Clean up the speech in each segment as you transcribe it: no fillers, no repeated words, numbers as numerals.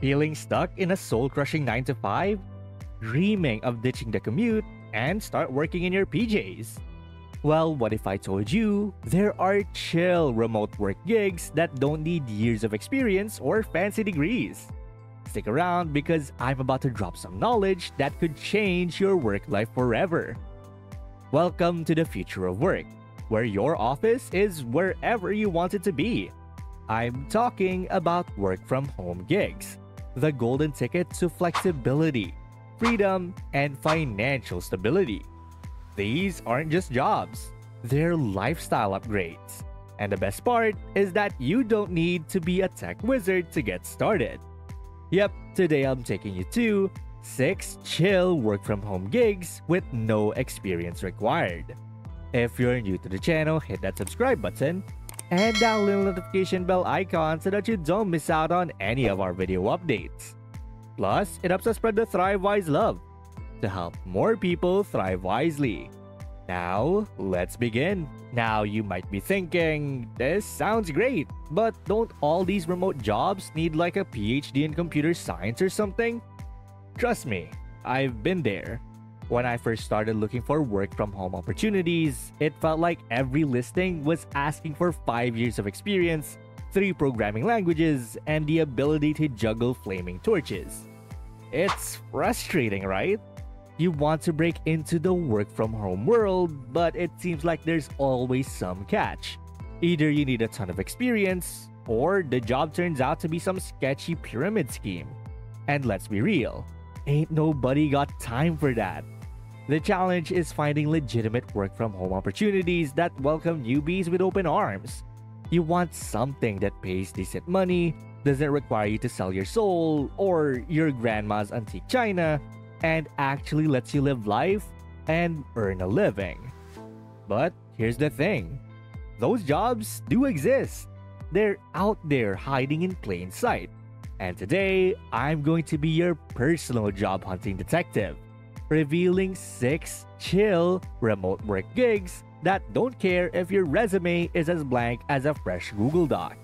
Feeling stuck in a soul-crushing 9 to 5? Dreaming of ditching the commute and start working in your PJs? Well, what if I told you there are chill remote work gigs that don't need years of experience or fancy degrees? Stick around because I'm about to drop some knowledge that could change your work life forever. Welcome to the future of work, where your office is wherever you want it to be. I'm talking about work from home gigs, the golden ticket to flexibility, freedom, and financial stability. These aren't just jobs, they're lifestyle upgrades. And the best part is that you don't need to be a tech wizard to get started. Yep, today I'm taking you to 6 chill work from home gigs with no experience required. If you're new to the channel, hit that subscribe button and that little notification bell icon so that you don't miss out on any of our video updates. Plus, it helps us spread the ThriveWise love to help more people thrive wisely. Now, let's begin. Now, you might be thinking, this sounds great, but don't all these remote jobs need like a PhD in computer science or something? Trust me, I've been there. When I first started looking for work from home opportunities, it felt like every listing was asking for 5 years of experience, 3 programming languages, and the ability to juggle flaming torches. It's frustrating, right? You want to break into the work from home world, but it seems like there's always some catch. Either you need a ton of experience, or the job turns out to be some sketchy pyramid scheme. And let's be real, ain't nobody got time for that. The challenge is finding legitimate work from home opportunities that welcome newbies with open arms. You want something that pays decent money, doesn't require you to sell your soul or your grandma's antique china, and actually lets you live life and earn a living. But here's the thing, those jobs do exist. They're out there hiding in plain sight. And today, I'm going to be your personal job hunting detective, revealing 6 chill remote work gigs that don't care if your resume is as blank as a fresh Google Doc.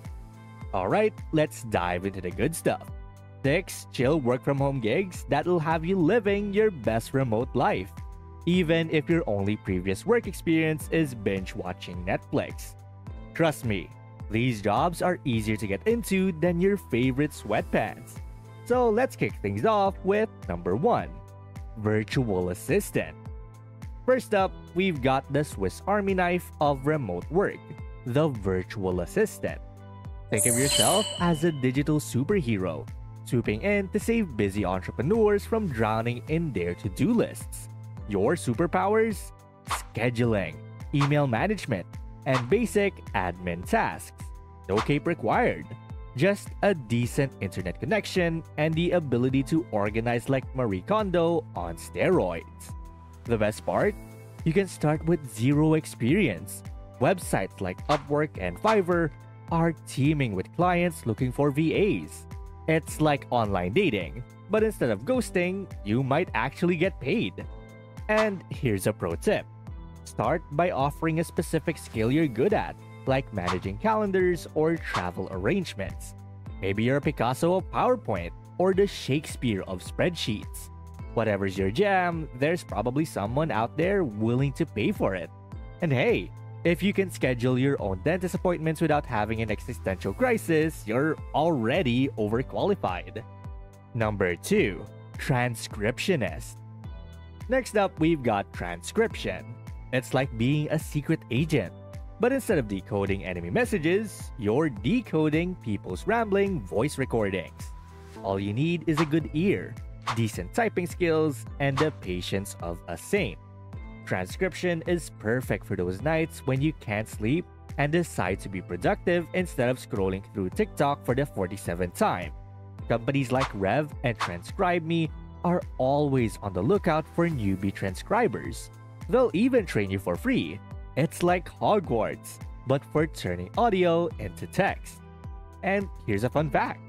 Alright, let's dive into the good stuff. 6 chill work from home gigs that'll have you living your best remote life, even if your only previous work experience is binge watching Netflix. Trust me, these jobs are easier to get into than your favorite sweatpants. So let's kick things off with number 1, virtual assistant. First up, we've got the Swiss Army knife of remote work, the virtual assistant. Think of yourself as a digital superhero, swooping in to save busy entrepreneurs from drowning in their to-do lists. Your superpowers? Scheduling, email management, and basic admin tasks. No cape required. Just a decent internet connection and the ability to organize like Marie Kondo on steroids. The best part? You can start with zero experience. Websites like Upwork and Fiverr are teeming with clients looking for VAs. It's like online dating, but instead of ghosting, you might actually get paid. And here's a pro tip. Start by offering a specific skill you're good at, like managing calendars or travel arrangements. Maybe you're a Picasso of PowerPoint or the Shakespeare of spreadsheets. Whatever's your jam, there's probably someone out there willing to pay for it. And hey, if you can schedule your own dentist appointments without having an existential crisis, you're already overqualified. Number 2, transcriptionist. Next up, we've got transcription. It's like being a secret agent. But instead of decoding enemy messages, you're decoding people's rambling voice recordings. All you need is a good ear, decent typing skills, and the patience of a saint. Transcription is perfect for those nights when you can't sleep and decide to be productive instead of scrolling through TikTok for the 47th time. Companies like Rev and TranscribeMe are always on the lookout for newbie transcribers. They'll even train you for free. It's like Hogwarts, but for turning audio into text. And here's a fun fact.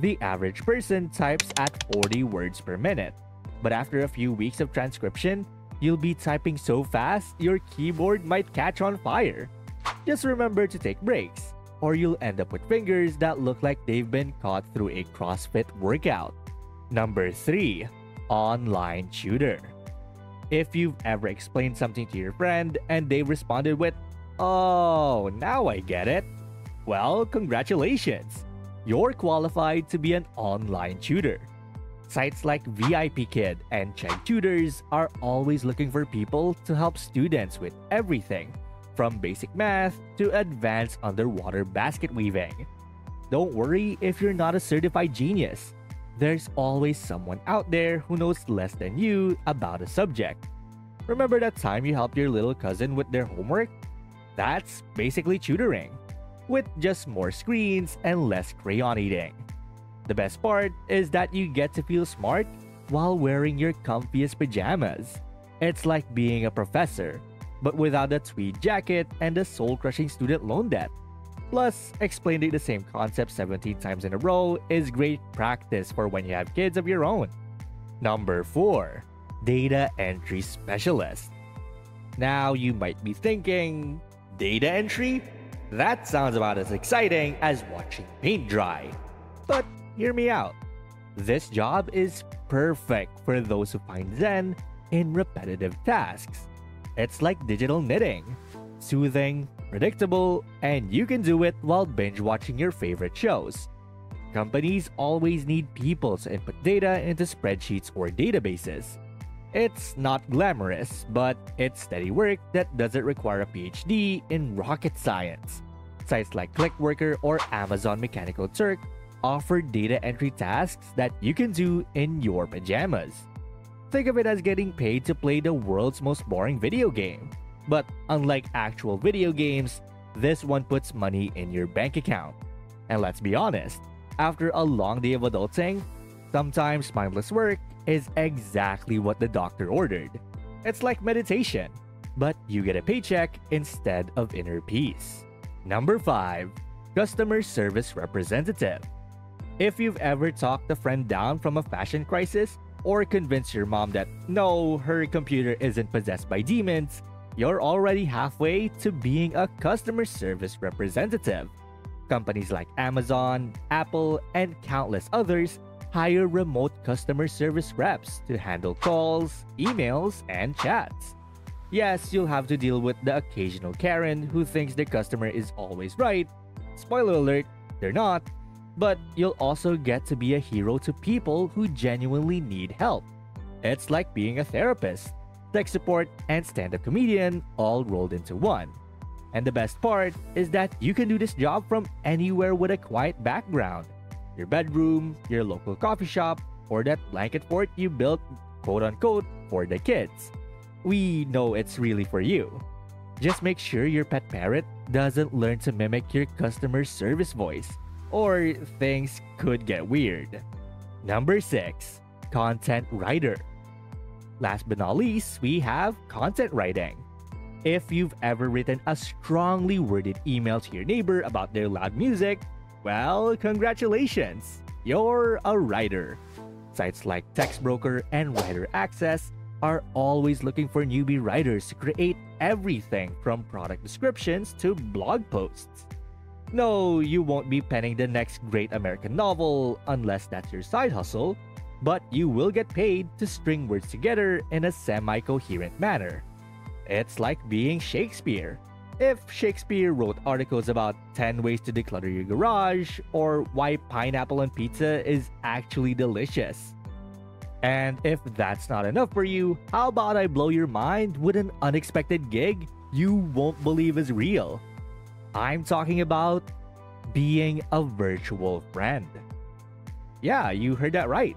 The average person types at 40 words per minute. But after a few weeks of transcription, you'll be typing so fast your keyboard might catch on fire. Just remember to take breaks. or you'll end up with fingers that look like they've been caught through a CrossFit workout. Number 3. Online tutor. If you've ever explained something to your friend and they responded with, "Oh, now I get it," well, congratulations! You're qualified to be an online tutor. Sites like VIP Kid and Chegg Tutors are always looking for people to help students with everything, from basic math to advanced underwater basket weaving. Don't worry if you're not a certified genius. There's always someone out there who knows less than you about a subject. Remember that time you helped your little cousin with their homework? That's basically tutoring, with just more screens and less crayon eating. The best part is that you get to feel smart while wearing your comfiest pajamas. It's like being a professor, but without the tweed jacket and the soul-crushing student loan debt. Plus, explaining the same concept 17 times in a row is great practice for when you have kids of your own. Number 4. Data Entry Specialist. Now you might be thinking, data entry? That sounds about as exciting as watching paint dry. But hear me out. This job is perfect for those who find zen in repetitive tasks. It's like digital knitting. Soothing, predictable, and you can do it while binge watching your favorite shows. Companies always need people to input data into spreadsheets or databases. It's not glamorous, but it's steady work that doesn't require a PhD in rocket science. Sites like Clickworker or Amazon Mechanical Turk offer data entry tasks that you can do in your pajamas. Think of it as getting paid to play the world's most boring video game. But unlike actual video games, this one puts money in your bank account. And let's be honest, after a long day of adulting, sometimes mindless work is exactly what the doctor ordered. It's like meditation, but you get a paycheck instead of inner peace. Number 5. Customer Service Representative. If you've ever talked a friend down from a fashion crisis or convinced your mom that no, her computer isn't possessed by demons, you're already halfway to being a customer service representative. Companies like Amazon, Apple, and countless others hire remote customer service reps to handle calls, emails, and chats. Yes, you'll have to deal with the occasional Karen who thinks the customer is always right. Spoiler alert, they're not. But you'll also get to be a hero to people who genuinely need help. It's like being a therapist, tech support, and stand-up comedian all rolled into one. And the best part is that you can do this job from anywhere with a quiet background. Your bedroom, your local coffee shop, or that blanket fort you built quote-unquote for the kids. We know it's really for you. Just make sure your pet parrot doesn't learn to mimic your customer service voice, or things could get weird. Number 6. Content Writer. Last but not least, we have content writing. If you've ever written a strongly worded email to your neighbor about their loud music, well, congratulations! You're a writer. Sites like TextBroker and Writer Access are always looking for newbie writers to create everything from product descriptions to blog posts. No, you won't be penning the next great American novel unless that's your side hustle, but you will get paid to string words together in a semi-coherent manner. It's like being Shakespeare. If Shakespeare wrote articles about 10 ways to declutter your garage or why pineapple on pizza is actually delicious. And if that's not enough for you, how about I blow your mind with an unexpected gig you won't believe is real? I'm talking about being a virtual friend. Yeah, you heard that right.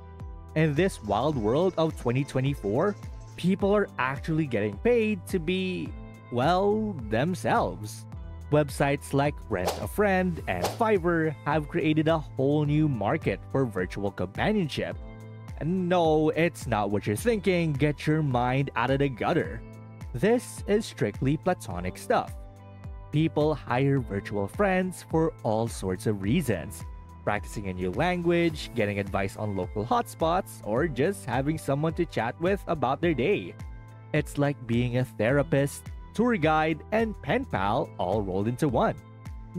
In this wild world of 2024, people are actually getting paid to be, well, themselves. Websites like Rent a Friend and Fiverr have created a whole new market for virtual companionship. And no, it's not what you're thinking. Get your mind out of the gutter. This is strictly platonic stuff. People hire virtual friends for all sorts of reasons. Practicing a new language, getting advice on local hotspots, or just having someone to chat with about their day. It's like being a therapist, tour guide, and pen pal all rolled into one.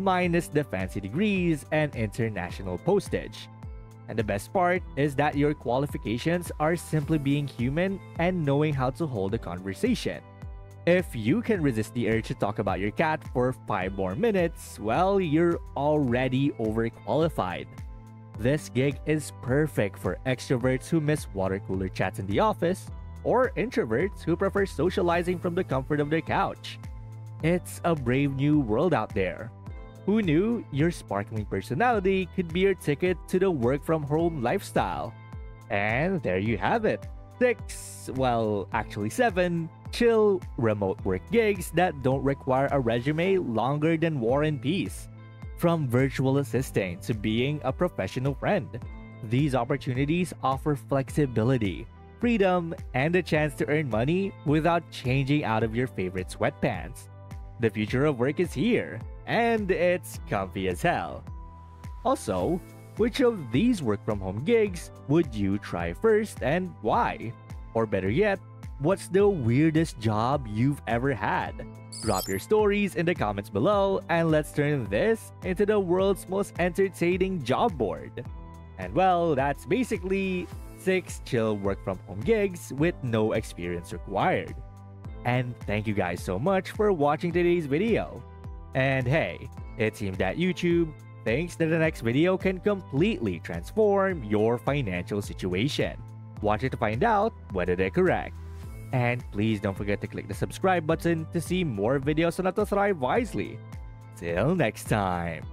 minus the fancy degrees and international postage. And the best part is that your qualifications are simply being human and knowing how to hold a conversation. If you can resist the urge to talk about your cat for 5 more minutes, well, you're already overqualified. This gig is perfect for extroverts who miss water cooler chats in the office, or introverts who prefer socializing from the comfort of their couch. It's a brave new world out there. Who knew your sparkling personality could be your ticket to the work from home lifestyle? And there you have it. 7 chill remote work gigs that don't require a resume longer than War and Peace. From virtual assistant to being a professional friend, these opportunities offer flexibility, freedom, and the chance to earn money without changing out of your favorite sweatpants. The future of work is here, and it's comfy as hell. Also, which of these work from home gigs would you try first and why? Or better yet, what's the weirdest job you've ever had? Drop your stories in the comments below and let's turn this into the world's most entertaining job board. And well, that's basically 6 chill work from home gigs with no experience required. And thank you guys so much for watching today's video. And hey, it seems that YouTube thinks that the next video can completely transform your financial situation. Watch it to find out whether they're correct. And please don't forget to click the subscribe button to see more videos on how to thrive wisely. Till next time.